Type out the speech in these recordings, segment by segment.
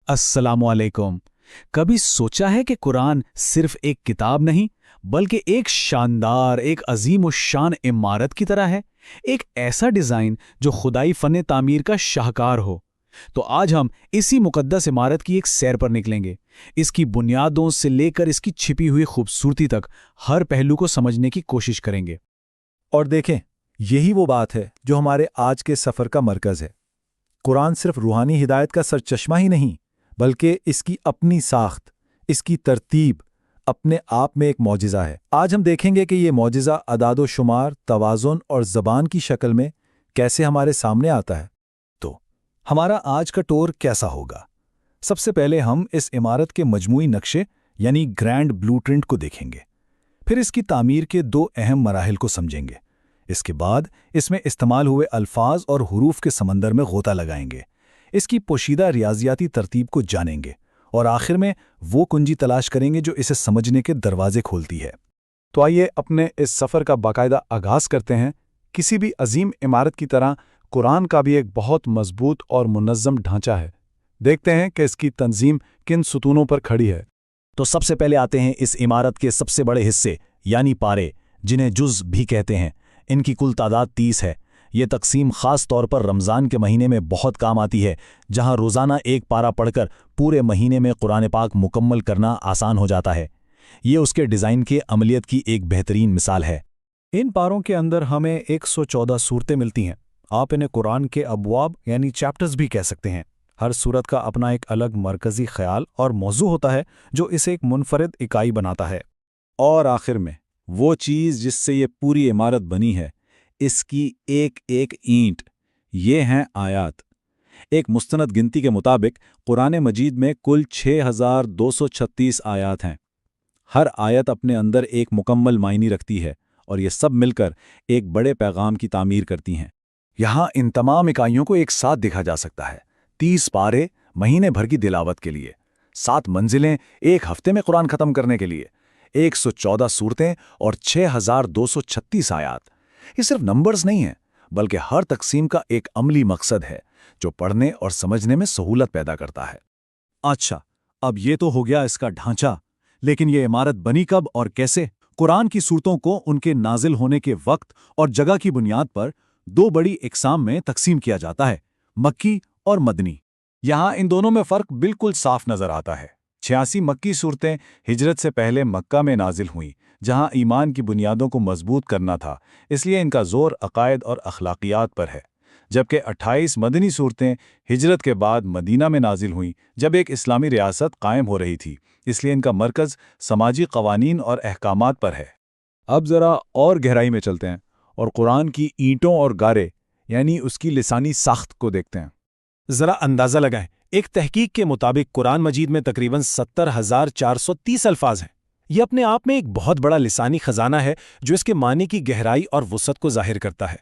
अस्सलाम वालेकुम। कभी सोचा है कि कुरान सिर्फ एक किताब नहीं बल्कि एक शानदार, एक अजीम और शान इमारत की तरह है। एक ऐसा डिज़ाइन जो खुदाई फ़न तामीर का शाहकार हो। तो आज हम इसी मुकद्दस इमारत की एक सैर पर निकलेंगे। इसकी बुनियादों से लेकर इसकी छिपी हुई खूबसूरती तक हर पहलू को समझने की कोशिश करेंगे। और देखें, यही वो बात है जो हमारे आज के सफ़र का मरकज़ है। कुरान सिर्फ रूहानी हिदायत का सरचश्मा ही नहीं, बल्कि इसकी अपनी साख्त, इसकी तरतीब अपने आप में एक मौजिज़ा है। आज हम देखेंगे कि ये मौजिज़ा अदाद व शुमार, तवाज़ुन और ज़बान की शक्ल में कैसे हमारे सामने आता है। तो हमारा आज का टूर कैसा होगा? सबसे पहले हम इस इमारत के मजमूई नक्शे यानी ग्रैंड ब्लूप्रिंट को देखेंगे। फिर इसकी तामीर के दो अहम मराहिल को समझेंगे। इसके बाद इसमें इस्तेमाल हुए अल्फाज और हुरूफ के समंदर में गोता लगाएंगे। इसकी पोशीदा रियाजियाती तरतीब को जानेंगे और आखिर में वो कुंजी तलाश करेंगे जो इसे समझने के दरवाजे खोलती है। तो आइए अपने इस सफ़र का बाकायदा आगाज़ करते हैं। किसी भी अजीम इमारत की तरह कुरान का भी एक बहुत मजबूत और मुनज़्ज़म ढांचा है। देखते हैं कि इसकी तंजीम किन सुतूनों पर खड़ी है। तो सबसे पहले आते हैं इस इमारत के सबसे बड़े हिस्से यानी पारे, जिन्हें जुज़ भी कहते हैं। इनकी कुल तादाद 30 है। ये तकसीम ख़ास तौर पर रमज़ान के महीने में बहुत काम आती है, जहां रोज़ाना एक पारा पढ़कर पूरे महीने में कुरान पाक मुकम्मल करना आसान हो जाता है। ये उसके डिज़ाइन के अमलियत की एक बेहतरीन मिसाल है। इन पारों के अंदर हमें 114 सूरतें मिलती हैं। आप इन्हें कुरान के अबवाब यानी चैप्टर्स भी कह सकते हैं। हर सूरत का अपना एक अलग मरकज़ी ख्याल और मौजू होता है जो इसे एक मुनफरिद इकाई बनाता है। और आखिर में वो चीज़ जिससे ये पूरी इमारत बनी है, इसकी एक एक ईंट, ये हैं आयात। एक मुस्तनद गिनती के मुताबिक कुरान मजीद में कुल 6236 आयात हैं। हर आयत अपने अंदर एक मुकम्मल मायनी रखती है और ये सब मिलकर एक बड़े पैगाम की तामीर करती हैं। यहाँ इन तमाम इकाइयों को एक साथ देखा जा सकता है। 30 पारे महीने भर की तिलावत के लिए, 7 मंजिलें एक हफ्ते में कुरान ख़त्म करने के लिए, 114 सूरतें और 6236 आयात। ये सिर्फ नंबर्स नहीं हैं, बल्कि हर तकसीम का एक अमली मकसद है जो पढ़ने और समझने में सहूलत पैदा करता है। अच्छा, अब ये तो हो गया इसका ढांचा, लेकिन ये इमारत बनी कब और कैसे? कुरान की सूरतों को उनके नाजिल होने के वक्त और जगह की बुनियाद पर दो बड़ी इकसाम में तकसीम किया जाता है, मक्की और मदनी। यहाँ इन दोनों में फ़र्क बिल्कुल साफ नज़र आता है। 86 मक्की सूरतें हिजरत से पहले मक्का में नाजिल हुईं, जहाँ ईमान की बुनियादों को मजबूत करना था, इसलिए इनका ज़ोर अक़ायद और अखलाकियात पर है। जबकि 28 मदनी सूरतें हिजरत के बाद मदीना में नाजिल हुईं, जब एक इस्लामी रियासत कायम हो रही थी, इसलिए इनका मरकज़ समाजी क़वानीन और अहकामात पर है। अब ज़रा और गहराई में चलते हैं और कुरान की ईंटों और गारे यानी उसकी लिसानी साख्त को देखते हैं। ज़रा अंदाज़ा लगाएं, एक तहकीक के मुताबिक कुरान मजीद में तकरीबन 70,430 अल्फाज हैं। यह अपने आप में एक बहुत बड़ा लिसानी खजाना है जो इसके मानी की गहराई और वुसअत को जाहिर करता है।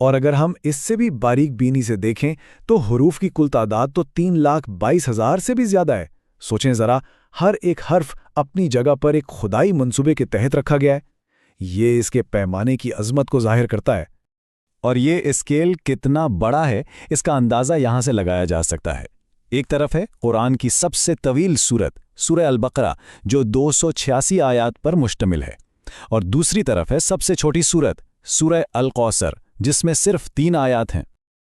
और अगर हम इससे भी बारीक बीनी से देखें तो हुरूफ की कुल तादाद तो 3,22,000 से भी ज्यादा है। सोचें ज़रा, हर एक हर्फ अपनी जगह पर एक खुदाई मंसूबे के तहत रखा गया है। ये इसके पैमाने की अजमत को जाहिर करता है। और ये स्केल कितना बड़ा है, इसका अंदाज़ा यहाँ से लगाया जा सकता है। एक तरफ है कुरान की सबसे तवील सूरत सूरह अल-बकरा, जो 286 आयात पर मुश्तमिल है, और दूसरी तरफ है सबसे छोटी सूरत सूरह अल-कौसर, जिसमें सिर्फ 3 आयात हैं।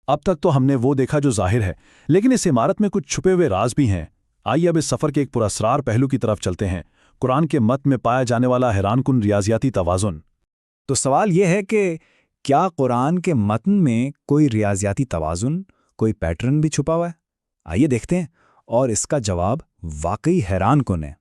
अब तक तो हमने वो देखा जो जाहिर है, लेकिन इस इमारत में कुछ छुपे हुए राज भी हैं। आइए अब इस सफ़र के एक पुरअसरार पहलू की तरफ चलते हैं, कुरान के मत में पाया जाने वाला हैरानकुन रियाजियाती तवाज़ुन। तो सवाल यह है कि क्या कुरान के मतन में कोई रियाजियाती तवाज़ुन, कोई पैटर्न भी छुपा हुआ है? आइए देखते हैं, और इसका जवाब वाकई हैरानकुन है।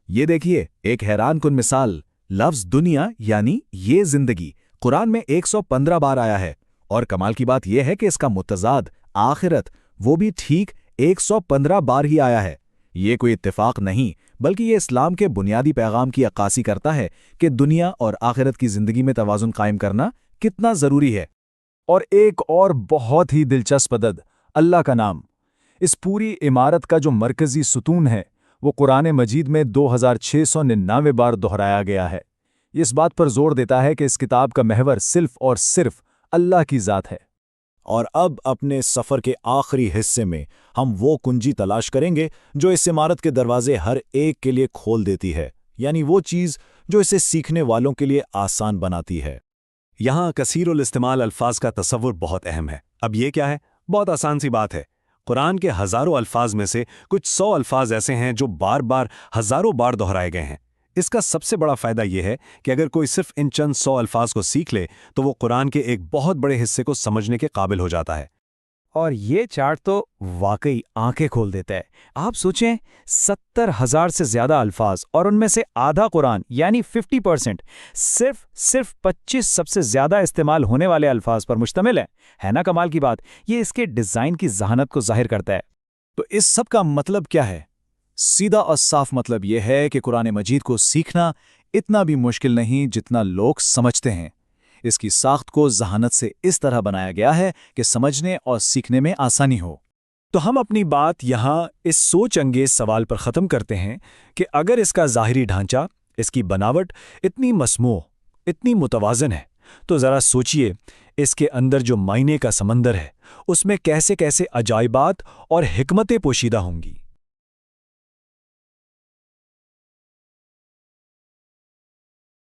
ये देखिए, एक हैरानकुन मिसाल, लफ्ज़ दुनिया यानी ये ज़िंदगी कुरान में 115 बार आया है, और कमाल की बात यह है कि इसका मुतज़ाद आखिरत वो भी ठीक 115 बार ही आया है। ये कोई इत्तेफाक नहीं, बल्कि ये इस्लाम के बुनियादी पैगाम की अक्कासी करता है कि दुनिया और आखिरत की ज़िंदगी में तवाज़ुन कायम करना कितना ज़रूरी है। और एक और बहुत ही दिलचस्प अदद, अल्लाह का नाम। इस पूरी इमारत का जो मरकज़ी सुतून है, वो कुरान मजीद में 2699 बार दोहराया गया है। इस बात पर जोर देता है कि इस किताब का महवर सिर्फ और सिर्फ अल्लाह की ज़ात है। اور اب اپنے سفر کے آخری حصے میں ہم وہ کنجی تلاش کریں گے جو اس عمارت کے دروازے ہر ایک کے لیے کھول دیتی ہے، یعنی وہ چیز جو اسے سیکھنے والوں کے لیے آسان بناتی ہے۔ یہاں کثیر الاستعمال الفاظ کا تصور بہت اہم ہے۔ اب یہ کیا ہے؟ بہت آسان سی بات ہے۔ قرآن کے ہزاروں الفاظ میں سے کچھ 100 الفاظ ایسے ہیں جو بار بار ہزاروں بار دہرائے گئے ہیں۔ اس کا سب سے بڑا فائدہ یہ ہے کہ اگر کوئی صرف ان چند 100 الفاظ کو سیکھ لے تو وہ قرآن کے ایک بہت بڑے حصے کو سمجھنے کے قابل ہو جاتا ہے۔ اور یہ چارٹ تو واقعی آنکھیں کھول دیتا ہے۔ آپ سوچیں 70,000 سے زیادہ الفاظ اور ان میں سے آدھا قرآن یعنی 50% صرف 25 سب سے زیادہ استعمال ہونے والے الفاظ پر مشتمل ہے نا کمال کی بات؟ یہ اس کے ڈیزائن کی ذہانت کو ظاہر کرتا ہے۔ تو اس سب کا مطلب کیا ہے؟ سیدھا اور صاف مطلب یہ ہے کہ قرآن مجید کو سیکھنا اتنا بھی مشکل نہیں جتنا لوگ سمجھتے ہیں۔ اس کی ساخت کو ذہانت سے اس طرح بنایا گیا ہے کہ سمجھنے اور سیکھنے میں آسانی ہو۔ تو ہم اپنی بات یہاں اس سوچ انگیز سوال پر ختم کرتے ہیں کہ اگر اس کا ظاہری ڈھانچہ، اس کی بناوٹ اتنی مسموع، اتنی متوازن ہے، تو ذرا سوچئے اس کے اندر جو معنی کا سمندر ہے، اس میں کیسے کیسے عجائبات اور حکمتیں پوشیدہ ہوں گی۔